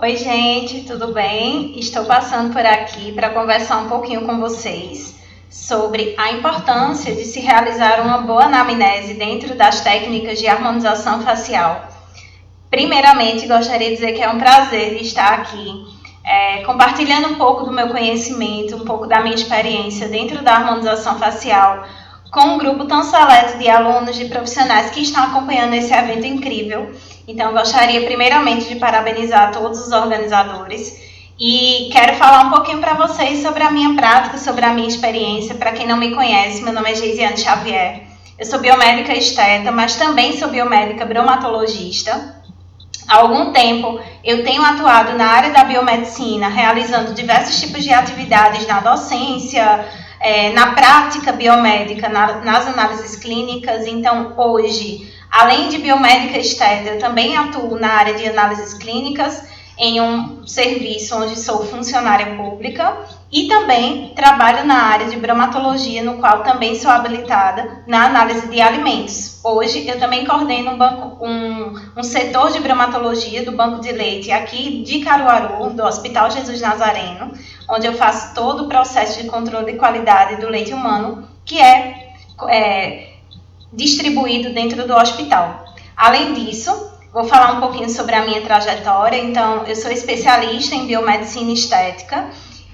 Oi, gente, tudo bem? Estou passando por aqui para conversar um pouquinho com vocês sobre a importância de se realizar uma boa anamnese dentro das técnicas de harmonização facial. Primeiramente, gostaria de dizer que é um prazer estar aqui compartilhando um pouco do meu conhecimento, um pouco da minha experiência dentro da harmonização facial com um grupo tão seleto de alunos, de profissionais que estão acompanhando esse evento incrível. Então, gostaria primeiramente de parabenizar todos os organizadores e quero falar um pouquinho para vocês sobre a minha prática, sobre a minha experiência. Para quem não me conhece, meu nome é Geisiane Xavier, eu sou biomédica esteta, mas também sou biomédica bromatologista. Há algum tempo eu tenho atuado na área da biomedicina, realizando diversos tipos de atividades na docência, na prática biomédica, nas análises clínicas. Então, hoje, além de biomédica esteta, eu também atuo na área de análises clínicas, em um serviço onde sou funcionária pública, e também trabalho na área de bromatologia, no qual também sou habilitada na análise de alimentos. Hoje eu também coordeno um setor de bromatologia do Banco de Leite aqui de Caruaru, do Hospital Jesus Nazareno, onde eu faço todo o processo de controle de qualidade do leite humano, que é distribuído dentro do hospital. Além disso, vou falar um pouquinho sobre a minha trajetória. Então, eu sou especialista em biomedicina estética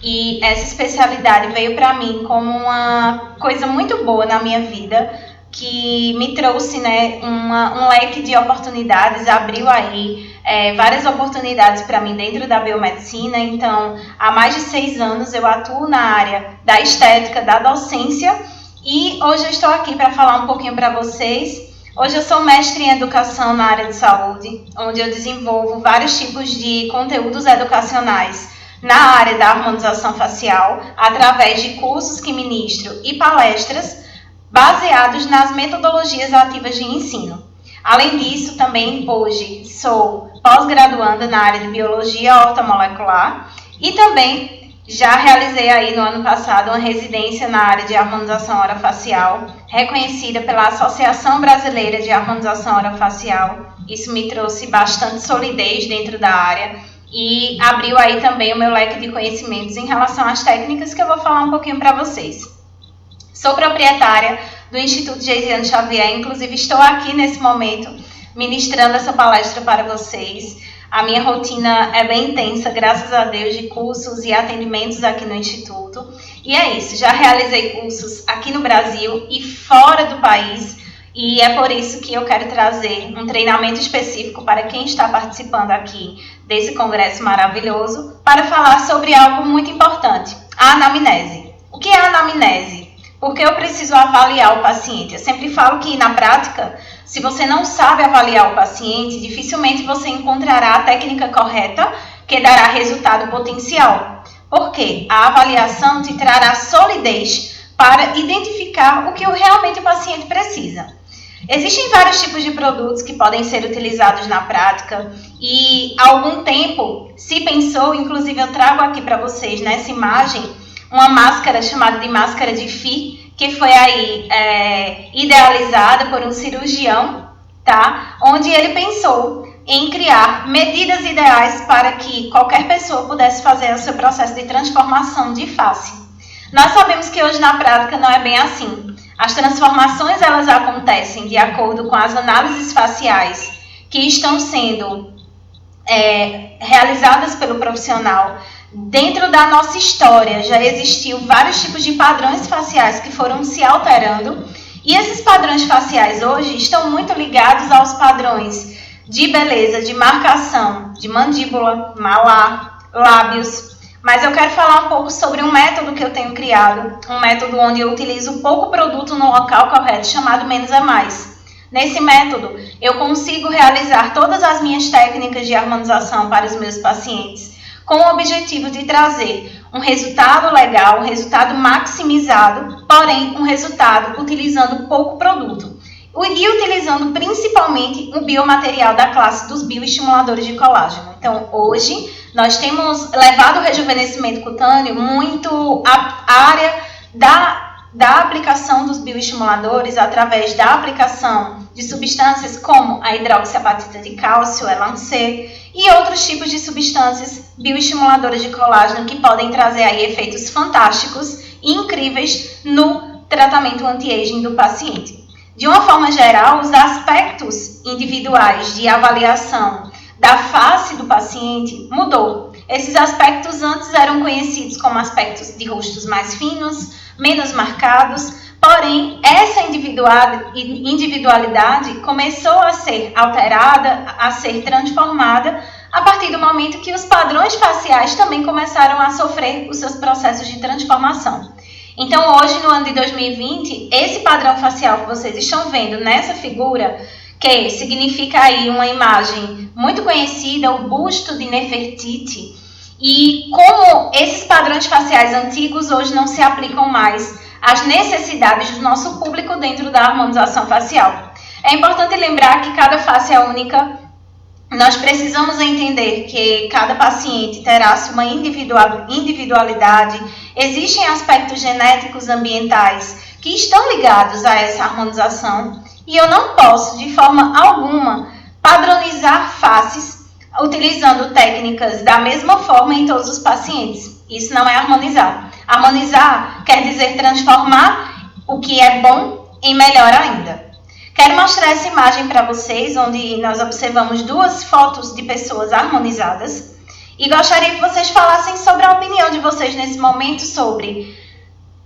e essa especialidade veio para mim como uma coisa muito boa na minha vida, que me trouxe um leque de oportunidades, abriu aí várias oportunidades para mim dentro da biomedicina. Então, há mais de 6 anos eu atuo na área da estética, da docência, e hoje eu estou aqui para falar um pouquinho para vocês. Hoje eu sou mestre em educação na área de saúde, onde eu desenvolvo vários tipos de conteúdos educacionais na área da harmonização facial, através de cursos que ministro e palestras baseados nas metodologias ativas de ensino. Além disso, também hoje sou pós-graduanda na área de biologia ortomolecular e também já realizei aí no ano passado uma residência na área de harmonização orofacial, reconhecida pela Associação Brasileira de Harmonização Orofacial. Isso me trouxe bastante solidez dentro da área e abriu aí também o meu leque de conhecimentos em relação às técnicas, que eu vou falar um pouquinho para vocês. Sou proprietária do Instituto Geisiane Xavier, inclusive estou aqui nesse momento ministrando essa palestra para vocês. A minha rotina é bem intensa, graças a Deus, de cursos e atendimentos aqui no Instituto. E é isso, já realizei cursos aqui no Brasil e fora do país. E é por isso que eu quero trazer um treinamento específico para quem está participando aqui desse congresso maravilhoso, para falar sobre algo muito importante, a anamnese. O que é a anamnese? Porque eu preciso avaliar o paciente. Eu sempre falo que, na prática, se você não sabe avaliar o paciente, dificilmente você encontrará a técnica correta que dará resultado potencial. Porque a avaliação te trará solidez para identificar o que realmente o paciente precisa. Existem vários tipos de produtos que podem ser utilizados na prática e há algum tempo se pensou, inclusive eu trago aqui para vocês nessa imagem, uma máscara chamada de máscara de FI, que foi aí idealizada por um cirurgião, tá? Onde ele pensou em criar medidas ideais para que qualquer pessoa pudesse fazer o seu processo de transformação de face. Nós sabemos que hoje na prática não é bem assim. As transformações elas acontecem de acordo com as análises faciais que estão sendo realizadas pelo profissional. Dentro da nossa história já existiu vários tipos de padrões faciais que foram se alterando, e esses padrões faciais hoje estão muito ligados aos padrões de beleza, de marcação, de mandíbula, malar, lábios. Mas eu quero falar um pouco sobre um método que eu tenho criado, um método onde eu utilizo pouco produto no local correto, chamado menos é mais. Nesse método, eu consigo realizar todas as minhas técnicas de harmonização para os meus pacientes, com o objetivo de trazer um resultado legal, um resultado maximizado, porém um resultado utilizando pouco produto. E utilizando principalmente o biomaterial da classe dos bioestimuladores de colágeno. Então, hoje, nós temos levado o rejuvenescimento cutâneo muito à área da aplicação dos bioestimuladores através da aplicação de substâncias como a hidroxiapatita de cálcio, ELAN-C, e outros tipos de substâncias bioestimuladoras de colágeno que podem trazer aí efeitos fantásticos e incríveis no tratamento anti-aging do paciente. De uma forma geral, os aspectos individuais de avaliação da face do paciente mudou. Esses aspectos antes eram conhecidos como aspectos de rostos mais finos, menos marcados, porém, essa individualidade começou a ser alterada, a ser transformada, a partir do momento que os padrões faciais também começaram a sofrer os seus processos de transformação. Então, hoje, no ano de 2020, esse padrão facial que vocês estão vendo nessa figura, que significa aí uma imagem muito conhecida, o busto de Nefertiti, e como esses padrões faciais antigos hoje não se aplicam mais às necessidades do nosso público dentro da harmonização facial. É importante lembrar que cada face é única. Nós precisamos entender que cada paciente terá uma individualidade. Existem aspectos genéticos ambientais que estão ligados a essa harmonização e eu não posso, de forma alguma, padronizar faces utilizando técnicas da mesma forma em todos os pacientes. Isso não é harmonizar. Harmonizar quer dizer transformar o que é bom em melhor ainda. Quero mostrar essa imagem para vocês, onde nós observamos duas fotos de pessoas harmonizadas. E gostaria que vocês falassem sobre a opinião de vocês nesse momento sobre: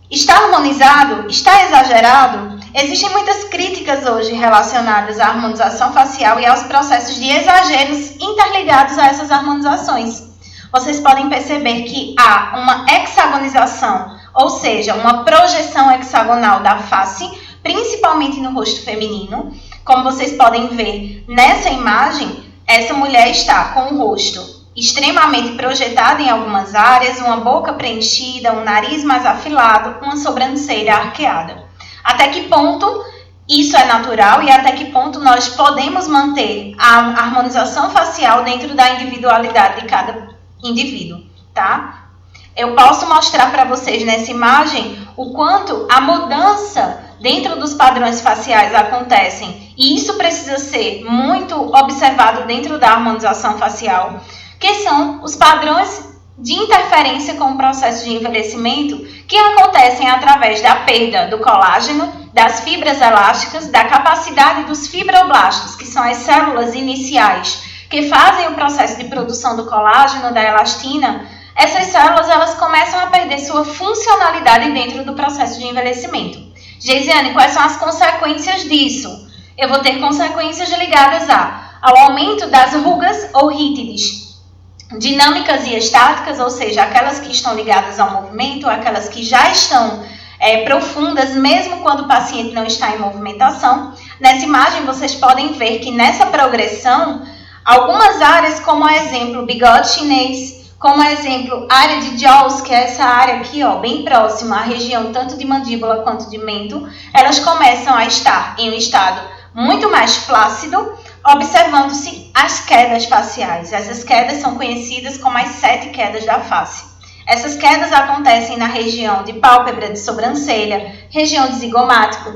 está harmonizado? Está exagerado? Existem muitas críticas hoje relacionadas à harmonização facial e aos processos de exageros interligados a essas harmonizações. Vocês podem perceber que há uma hexagonização, ou seja, uma projeção hexagonal da face, principalmente no rosto feminino. Como vocês podem ver nessa imagem, essa mulher está com o rosto extremamente projetado em algumas áreas, uma boca preenchida, um nariz mais afilado, uma sobrancelha arqueada. Até que ponto isso é natural e até que ponto nós podemos manter a harmonização facial dentro da individualidade de cada indivíduo, tá? Eu posso mostrar para vocês nessa imagem o quanto a mudança dentro dos padrões faciais acontecem, e isso precisa ser muito observado dentro da harmonização facial, que são os padrões de interferência com o processo de envelhecimento que acontecem através da perda do colágeno, das fibras elásticas, da capacidade dos fibroblastos, que são as células iniciais que fazem o processo de produção do colágeno, da elastina. Essas células elas começam a perder sua funcionalidade dentro do processo de envelhecimento. Geisiane, quais são as consequências disso? Eu vou ter consequências ligadas ao aumento das rugas ou rítides, dinâmicas e estáticas, ou seja, aquelas que estão ligadas ao movimento, aquelas que já estão profundas, mesmo quando o paciente não está em movimentação. Nessa imagem, vocês podem ver que nessa progressão, algumas áreas, como exemplo, bigode chinês, como exemplo, área de jaws, que é essa área aqui, ó, bem próxima à região tanto de mandíbula quanto de mento, elas começam a estar em um estado muito mais flácido, observando-se as quedas faciais. Essas quedas são conhecidas como as 7 quedas da face. Essas quedas acontecem na região de pálpebra de sobrancelha, região de zigomático,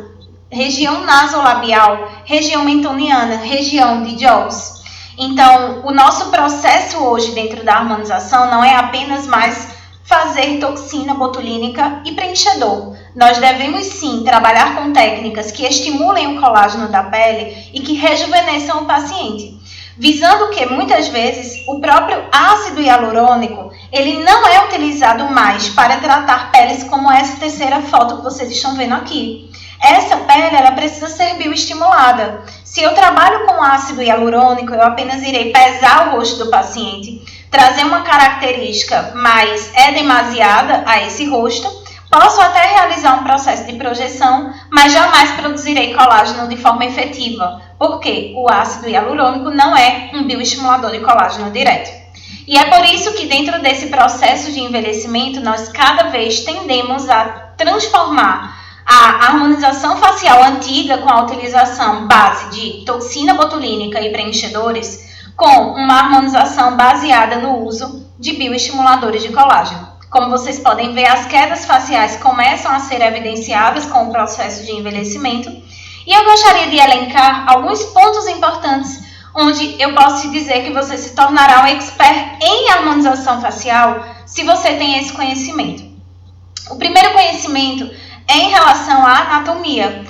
região nasolabial, região mentoniana, região de jaws. Então, o nosso processo hoje dentro da harmonização não é apenas mais fazer toxina botulínica e preenchedor. Nós devemos sim trabalhar com técnicas que estimulem o colágeno da pele e que rejuvenesçam o paciente, visando que muitas vezes o próprio ácido hialurônico ele não é utilizado mais para tratar peles como essa terceira foto que vocês estão vendo aqui. Essa pele ela precisa ser bioestimulada. Se eu trabalho com ácido hialurônico, eu apenas irei pesar o rosto do paciente, trazer uma característica mais edemasiada a esse rosto. Posso até realizar um processo de projeção, mas jamais produzirei colágeno de forma efetiva, porque o ácido hialurônico não é um bioestimulador de colágeno direto. E é por isso que dentro desse processo de envelhecimento, nós cada vez tendemos a transformar a harmonização facial antiga com a utilização base de toxina botulínica e preenchedores com uma harmonização baseada no uso de bioestimuladores de colágeno. Como vocês podem ver, as quedas faciais começam a ser evidenciadas com o processo de envelhecimento E eu gostaria de elencar alguns pontos importantes onde eu posso te dizer que você se tornará um expert em harmonização facial se você tem esse conhecimento. O primeiro conhecimento é em relação à anatomia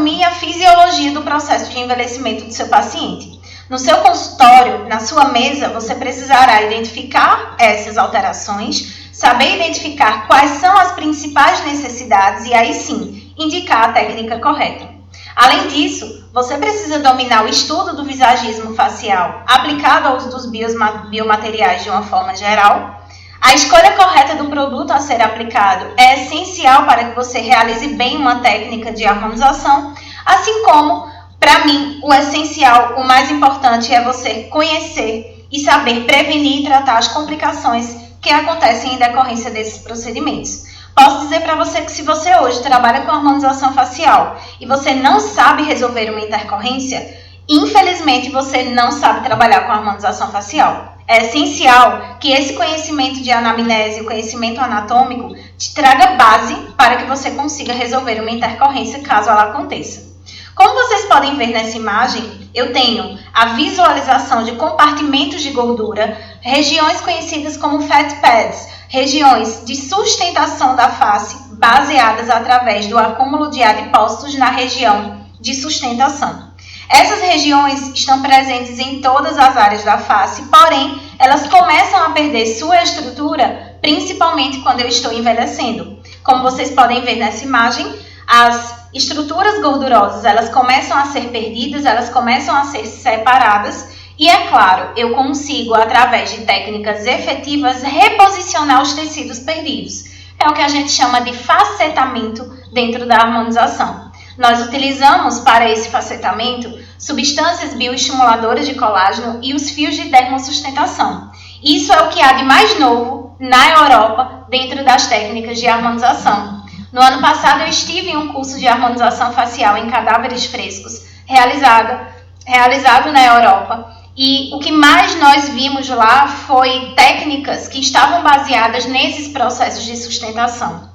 e a fisiologia do processo de envelhecimento do seu paciente. No seu consultório, na sua mesa, você precisará identificar essas alterações, saber identificar quais são as principais necessidades e aí sim, indicar a técnica correta. Além disso, você precisa dominar o estudo do visagismo facial aplicado ao uso dos biomateriais de uma forma geral. A escolha correta do produto a ser aplicado é essencial para que você realize bem uma técnica de harmonização, assim como, para mim, o essencial, o mais importante é você conhecer e saber prevenir e tratar as complicações que acontecem em decorrência desses procedimentos. Posso dizer para você que se você hoje trabalha com harmonização facial e você não sabe resolver uma intercorrência, infelizmente você não sabe trabalhar com harmonização facial. É essencial que esse conhecimento de anamnese, o conhecimento anatômico, te traga base para que você consiga resolver uma intercorrência caso ela aconteça. Como vocês podem ver nessa imagem, eu tenho a visualização de compartimentos de gordura, regiões conhecidas como fat pads, regiões de sustentação da face baseadas através do acúmulo de adipócitos na região de sustentação. Essas regiões estão presentes em todas as áreas da face, porém, elas começam a perder sua estrutura, principalmente quando eu estou envelhecendo. Como vocês podem ver nessa imagem, as estruturas gordurosas, elas começam a ser perdidas, elas começam a ser separadas e, é claro, eu consigo, através de técnicas efetivas, reposicionar os tecidos perdidos. É o que a gente chama de facetamento dentro da harmonização. Nós utilizamos para esse facetamento substâncias bioestimuladoras de colágeno e os fios de dermossustentação. Isso é o que há de mais novo na Europa dentro das técnicas de harmonização. No ano passado eu estive em um curso de harmonização facial em cadáveres frescos realizado na Europa e o que mais nós vimos lá foi técnicas que estavam baseadas nesses processos de sustentação.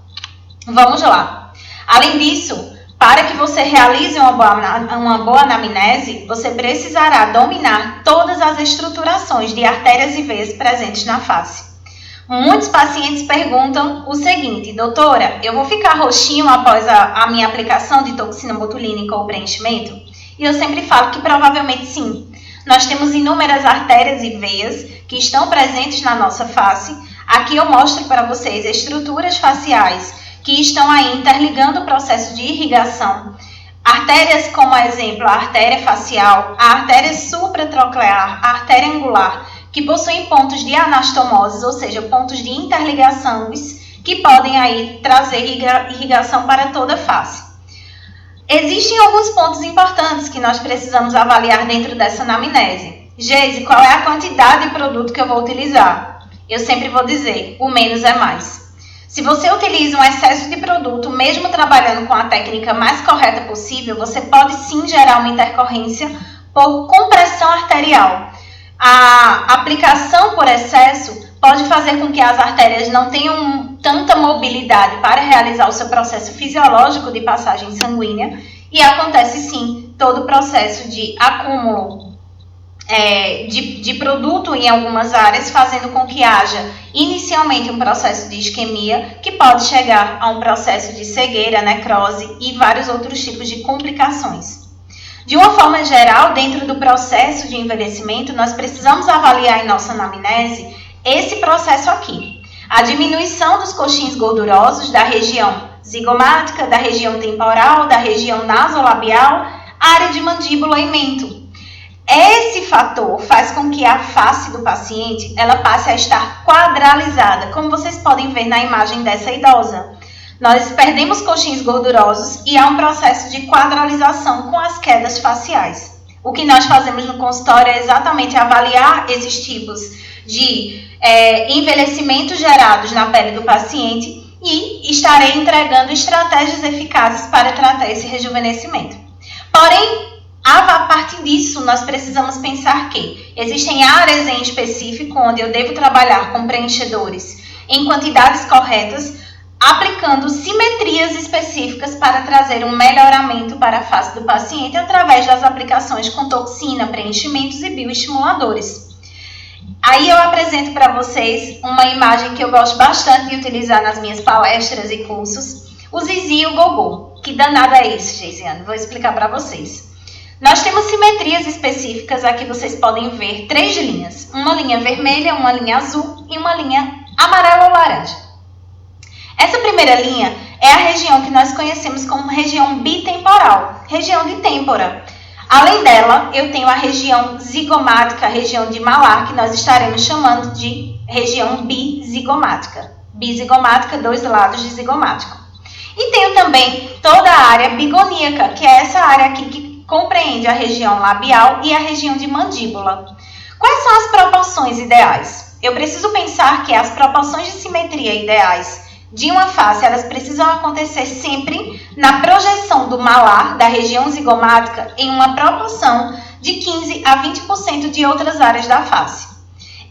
Vamos lá. Além disso, para que você realize uma boa anamnese, você precisará dominar todas as estruturações de artérias e veias presentes na face. Muitos pacientes perguntam o seguinte: doutora, eu vou ficar roxinho após a minha aplicação de toxina botulínica ou preenchimento? E eu sempre falo que provavelmente sim. Nós temos inúmeras artérias e veias que estão presentes na nossa face. Aqui eu mostro para vocês estruturas faciais que estão aí interligando o processo de irrigação. Artérias como exemplo, a artéria facial, a artéria supratroclear, a artéria angular, que possuem pontos de anastomoses, ou seja, pontos de interligações que podem aí trazer irrigação para toda a face. Existem alguns pontos importantes que nós precisamos avaliar dentro dessa anamnese. Geise, qual é a quantidade de produto que eu vou utilizar? Eu sempre vou dizer, o menos é mais. Se você utiliza um excesso de produto, mesmo trabalhando com a técnica mais correta possível, você pode sim gerar uma intercorrência por compressão arterial. A aplicação por excesso pode fazer com que as artérias não tenham tanta mobilidade para realizar o seu processo fisiológico de passagem sanguínea e acontece sim todo o processo de acúmulo de produto em algumas áreas, fazendo com que haja inicialmente um processo de isquemia que pode chegar a um processo de cegueira, necrose e vários outros tipos de complicações. De uma forma geral, dentro do processo de envelhecimento, nós precisamos avaliar em nossa anamnese esse processo aqui. A diminuição dos coxins gordurosos da região zigomática, da região temporal, da região nasolabial, área de mandíbula e mento. Esse fator faz com que a face do paciente ela passe a estar quadralizada, como vocês podem ver na imagem dessa idosa. Nós perdemos coxins gordurosos e há um processo de quadralização com as quedas faciais. O que nós fazemos no consultório é exatamente avaliar esses tipos de envelhecimentos gerados na pele do paciente e estarei entregando estratégias eficazes para tratar esse rejuvenescimento. Porém, a partir disso, nós precisamos pensar que existem áreas em específico onde eu devo trabalhar com preenchedores em quantidades corretas, aplicando simetrias específicas para trazer um melhoramento para a face do paciente através das aplicações com toxina, preenchimentos e bioestimuladores. Aí eu apresento para vocês uma imagem que eu gosto bastante de utilizar nas minhas palestras e cursos, o Zizi e o Gogô. Que danado é isso, Geisiane? Vou explicar para vocês. Nós temos simetrias específicas, aqui vocês podem ver 3 linhas. Uma linha vermelha, uma linha azul e uma linha amarela ou laranja. Essa primeira linha é a região que nós conhecemos como região bitemporal, região de têmpora. Além dela, eu tenho a região zigomática, a região de malar, que nós estaremos chamando de região bizigomática. Bizigomática, 2 lados de zigomático. E tenho também toda a área bigoníaca, que é essa área aqui que compreende a região labial e a região de mandíbula. Quais são as proporções ideais? Eu preciso pensar que as proporções de simetria ideais de uma face, elas precisam acontecer sempre na projeção do malar, da região zigomática, em uma proporção de 15 a 20% de outras áreas da face.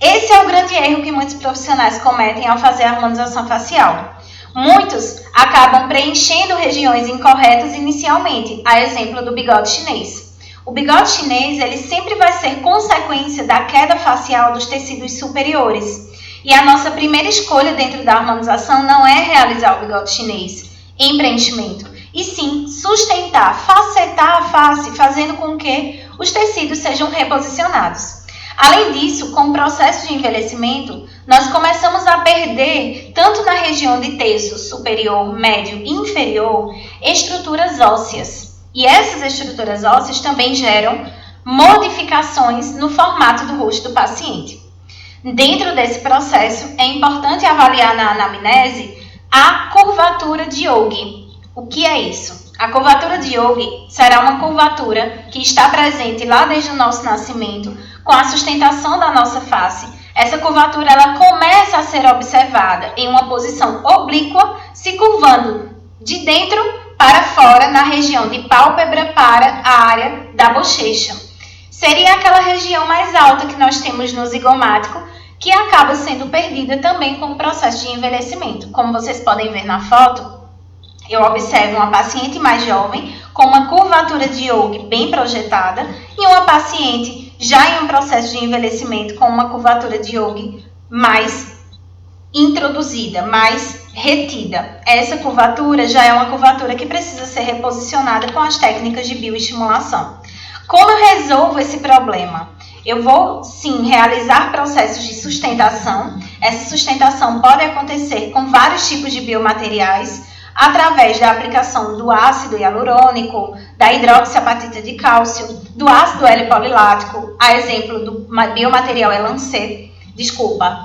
Esse é o grande erro que muitos profissionais cometem ao fazer a harmonização facial. Muitos acabam preenchendo regiões incorretas inicialmente, a exemplo do bigode chinês. O bigode chinês, ele sempre vai ser consequência da queda facial dos tecidos superiores. E a nossa primeira escolha dentro da harmonização não é realizar o bigode chinês em preenchimento, e sim sustentar, facetar a face, fazendo com que os tecidos sejam reposicionados. Além disso, com o processo de envelhecimento, nós começamos a perder, tanto na região de terço superior, médio e inferior, estruturas ósseas. E essas estruturas ósseas também geram modificações no formato do rosto do paciente. Dentro desse processo, é importante avaliar na anamnese a curvatura de Yogi. O que é isso? A curvatura de Yogi será uma curvatura que está presente lá desde o nosso nascimento, com a sustentação da nossa face. Essa curvatura ela começa a ser observada em uma posição oblíqua, se curvando de dentro para fora na região de pálpebra para a área da bochecha. Seria aquela região mais alta que nós temos no zigomático, que acaba sendo perdida também com o processo de envelhecimento. Como vocês podem ver na foto, eu observo uma paciente mais jovem com uma curvatura de Yogi bem projetada e uma paciente já em um processo de envelhecimento com uma curvatura de Yogi mais introduzida, mais retida. Essa curvatura já é uma curvatura que precisa ser reposicionada com as técnicas de bioestimulação. Como eu resolvo esse problema? Eu vou, sim, realizar processos de sustentação. Essa sustentação pode acontecer com vários tipos de biomateriais, através da aplicação do ácido hialurônico, da hidroxiapatita de cálcio, do ácido L-polilático, a exemplo do biomaterial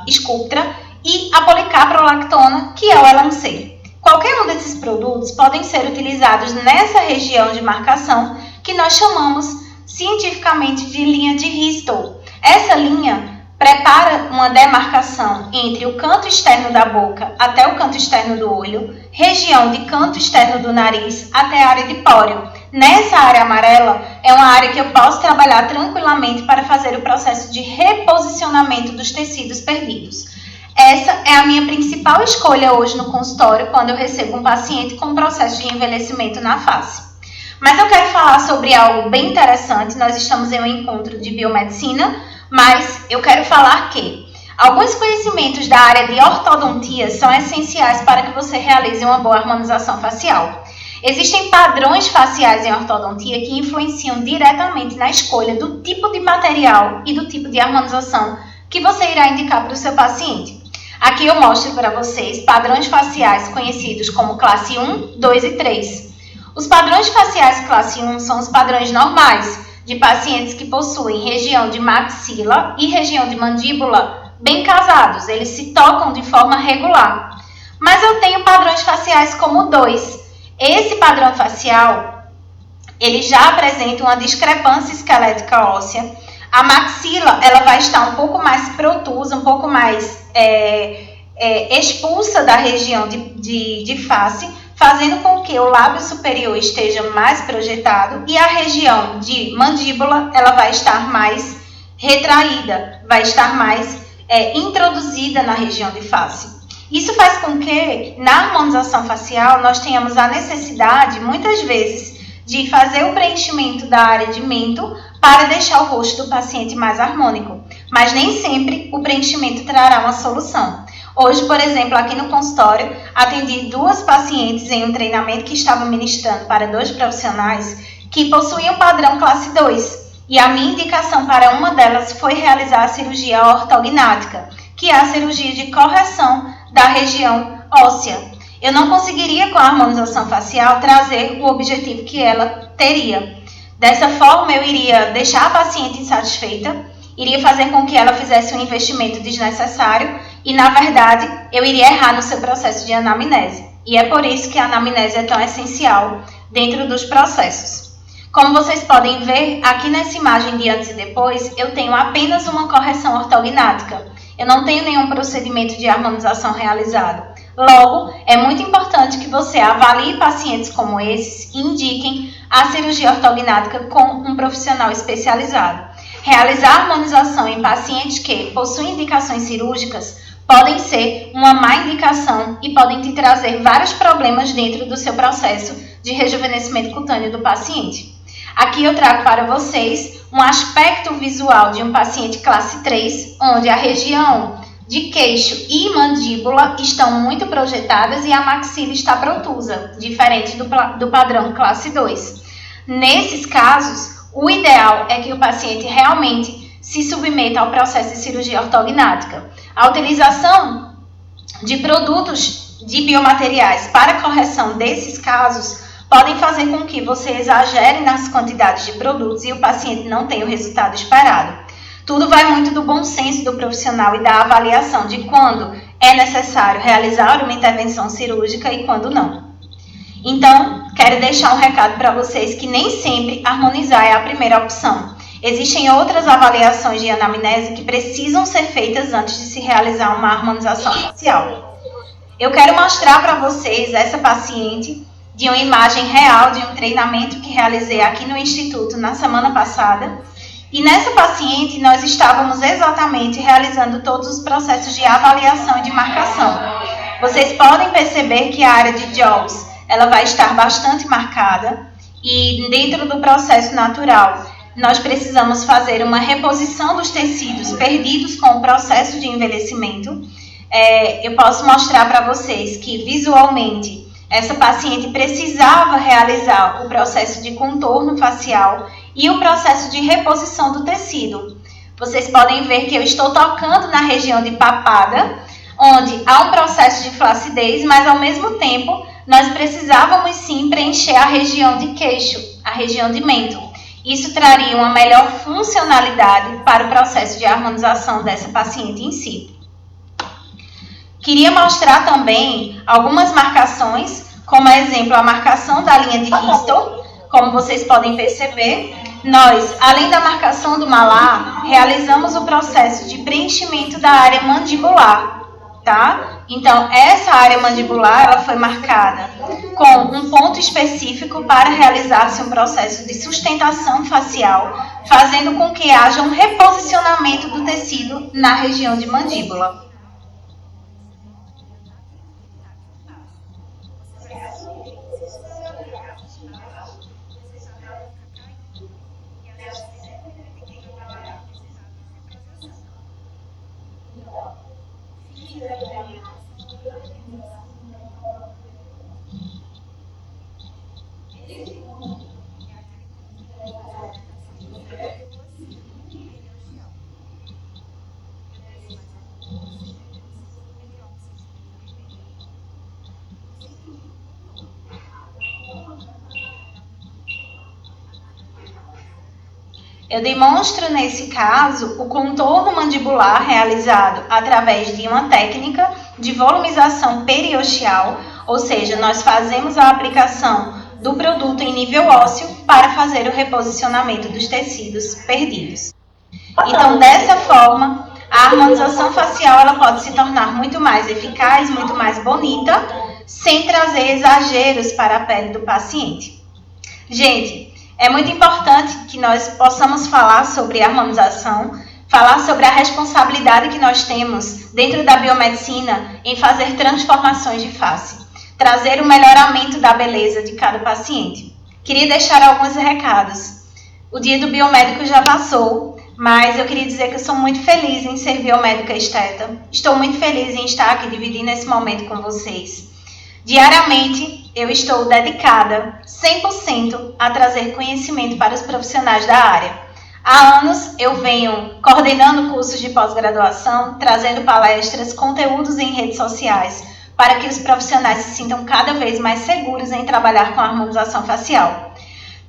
Sculptra, e a policaprolactona, que é o Elancê. Qualquer um desses produtos podem ser utilizados nessa região de marcação, que nós chamamos cientificamente de linha de Ristow. Essa linha prepara uma demarcação entre o canto externo da boca até o canto externo do olho, região de canto externo do nariz até a área de póreo. Nessa área amarela é uma área que eu posso trabalhar tranquilamente para fazer o processo de reposicionamento dos tecidos perdidos. Essa é a minha principal escolha hoje no consultório quando eu recebo um paciente com um processo de envelhecimento na face. Mas eu quero falar sobre algo bem interessante. Nós estamos em um encontro de biomedicina, mas eu quero falar que alguns conhecimentos da área de ortodontia são essenciais para que você realize uma boa harmonização facial. Existem padrões faciais em ortodontia que influenciam diretamente na escolha do tipo de material e do tipo de harmonização que você irá indicar para o seu paciente. Aqui eu mostro para vocês padrões faciais conhecidos como classe 1, 2 e 3. Os padrões faciais classe 1 são os padrões normais de pacientes que possuem região de maxila e região de mandíbula bem casados. Eles se tocam de forma regular. Mas eu tenho padrões faciais como 2. Esse padrão facial, ele já apresenta uma discrepância esquelética óssea. A maxila, ela vai estar um pouco mais protusa, um pouco mais expulsa da região de face, fazendo com que o lábio superior esteja mais projetado e a região de mandíbula ela vai estar mais retraída, vai estar mais introduzida na região de face. Isso faz com que, na harmonização facial, nós tenhamos a necessidade, muitas vezes, de fazer o preenchimento da área de mento para deixar o rosto do paciente mais harmônico. Mas nem sempre o preenchimento trará uma solução. Hoje, por exemplo, aqui no consultório, atendi 2 pacientes em um treinamento que estava ministrando para 2 profissionais que possuíam padrão classe 2. E a minha indicação para uma delas foi realizar a cirurgia ortognática, que é a cirurgia de correção da região óssea. Eu não conseguiria, com a harmonização facial, trazer o objetivo que ela teria. Dessa forma, eu iria deixar a paciente insatisfeita, iria fazer com que ela fizesse um investimento desnecessário e, na verdade, eu iria errar no seu processo de anamnese. E é por isso que a anamnese é tão essencial dentro dos processos. Como vocês podem ver, aqui nessa imagem de antes e depois, eu tenho apenas uma correção ortognática. Eu não tenho nenhum procedimento de harmonização realizado. Logo, é muito importante que você avalie pacientes como esses e indiquem a cirurgia ortognática com um profissional especializado. Realizar harmonização em pacientes que possuem indicações cirúrgicas podem ser uma má indicação e podem te trazer vários problemas dentro do seu processo de rejuvenescimento cutâneo do paciente. Aqui eu trago para vocês um aspecto visual de um paciente classe 3, onde a região de queixo e mandíbula estão muito projetadas e a maxila está protusa, diferente do padrão classe 2. Nesses casos, o ideal é que o paciente realmente se submeta ao processo de cirurgia ortognática. A utilização de produtos de biomateriais para correção desses casos podem fazer com que você exagere nas quantidades de produtos e o paciente não tenha o resultado esperado. Tudo vai muito do bom senso do profissional e da avaliação de quando é necessário realizar uma intervenção cirúrgica e quando não. Então, quero deixar um recado para vocês que nem sempre harmonizar é a primeira opção. Existem outras avaliações de anamnese que precisam ser feitas antes de se realizar uma harmonização facial. Eu quero mostrar para vocês essa paciente de uma imagem real de um treinamento que realizei aqui no Instituto na semana passada. E nessa paciente, nós estávamos exatamente realizando todos os processos de avaliação e de marcação. Vocês podem perceber que a área de jaws, ela vai estar bastante marcada e dentro do processo natural, nós precisamos fazer uma reposição dos tecidos perdidos com o processo de envelhecimento. Eu posso mostrar para vocês que visualmente essa paciente precisava realizar o processo de contorno facial e o processo de reposição do tecido. Vocês podem ver que eu estou tocando na região de papada, onde há um processo de flacidez, mas ao mesmo tempo nós precisávamos sim preencher a região de queixo, a região de mento. Isso traria uma melhor funcionalidade para o processo de harmonização dessa paciente em si. Queria mostrar também algumas marcações, como exemplo a marcação da linha de Kistel. Como vocês podem perceber, nós, além da marcação do malar, realizamos o processo de preenchimento da área mandibular, tá? Então, essa área mandibular, ela foi marcada com um ponto específico para realizar-se um processo de sustentação facial, fazendo com que haja um reposicionamento do tecido na região de mandíbula. Eu demonstro, nesse caso, o contorno mandibular realizado através de uma técnica de volumização periosteal, ou seja, nós fazemos a aplicação do produto em nível ósseo para fazer o reposicionamento dos tecidos perdidos. Então, dessa forma, a harmonização facial ela pode se tornar muito mais eficaz, muito mais bonita, sem trazer exageros para a pele do paciente. Gente, é muito importante que nós possamos falar sobre harmonização, falar sobre a responsabilidade que nós temos dentro da biomedicina em fazer transformações de face, trazer o melhoramento da beleza de cada paciente. Queria deixar alguns recados. O dia do biomédico já passou, mas eu queria dizer que eu sou muito feliz em ser biomédica esteta. Estou muito feliz em estar aqui dividindo esse momento com vocês. Diariamente, eu estou dedicada 100% a trazer conhecimento para os profissionais da área. Há anos eu venho coordenando cursos de pós-graduação, trazendo palestras, conteúdos em redes sociais, para que os profissionais se sintam cada vez mais seguros em trabalhar com a harmonização facial.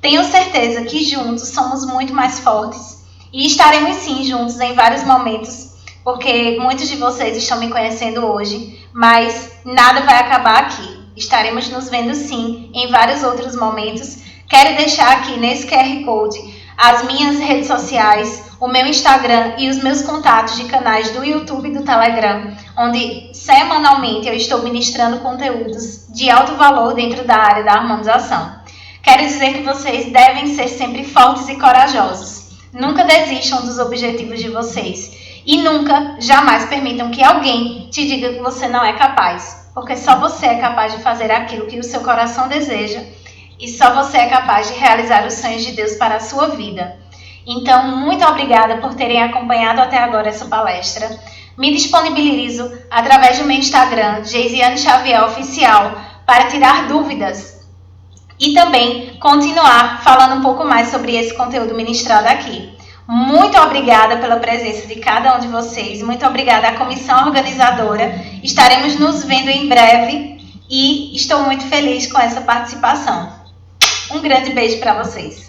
Tenho certeza que juntos somos muito mais fortes e estaremos sim juntos em vários momentos, porque muitos de vocês estão me conhecendo hoje, mas nada vai acabar aqui. Estaremos nos vendo sim em vários outros momentos. Quero deixar aqui nesse QR Code as minhas redes sociais, o meu Instagram e os meus contatos de canais do YouTube e do Telegram, onde semanalmente eu estou ministrando conteúdos de alto valor dentro da área da harmonização. Quero dizer que vocês devem ser sempre fortes e corajosos. Nunca desistam dos objetivos de vocês e nunca, jamais permitam que alguém te diga que você não é capaz, porque só você é capaz de fazer aquilo que o seu coração deseja e só você é capaz de realizar os sonhos de Deus para a sua vida. Então, muito obrigada por terem acompanhado até agora essa palestra. Me disponibilizo através do meu Instagram, Geisiane Xavier Oficial, para tirar dúvidas e também continuar falando um pouco mais sobre esse conteúdo ministrado aqui. Muito obrigada pela presença de cada um de vocês, muito obrigada à comissão organizadora. Estaremos nos vendo em breve e estou muito feliz com essa participação. Um grande beijo para vocês.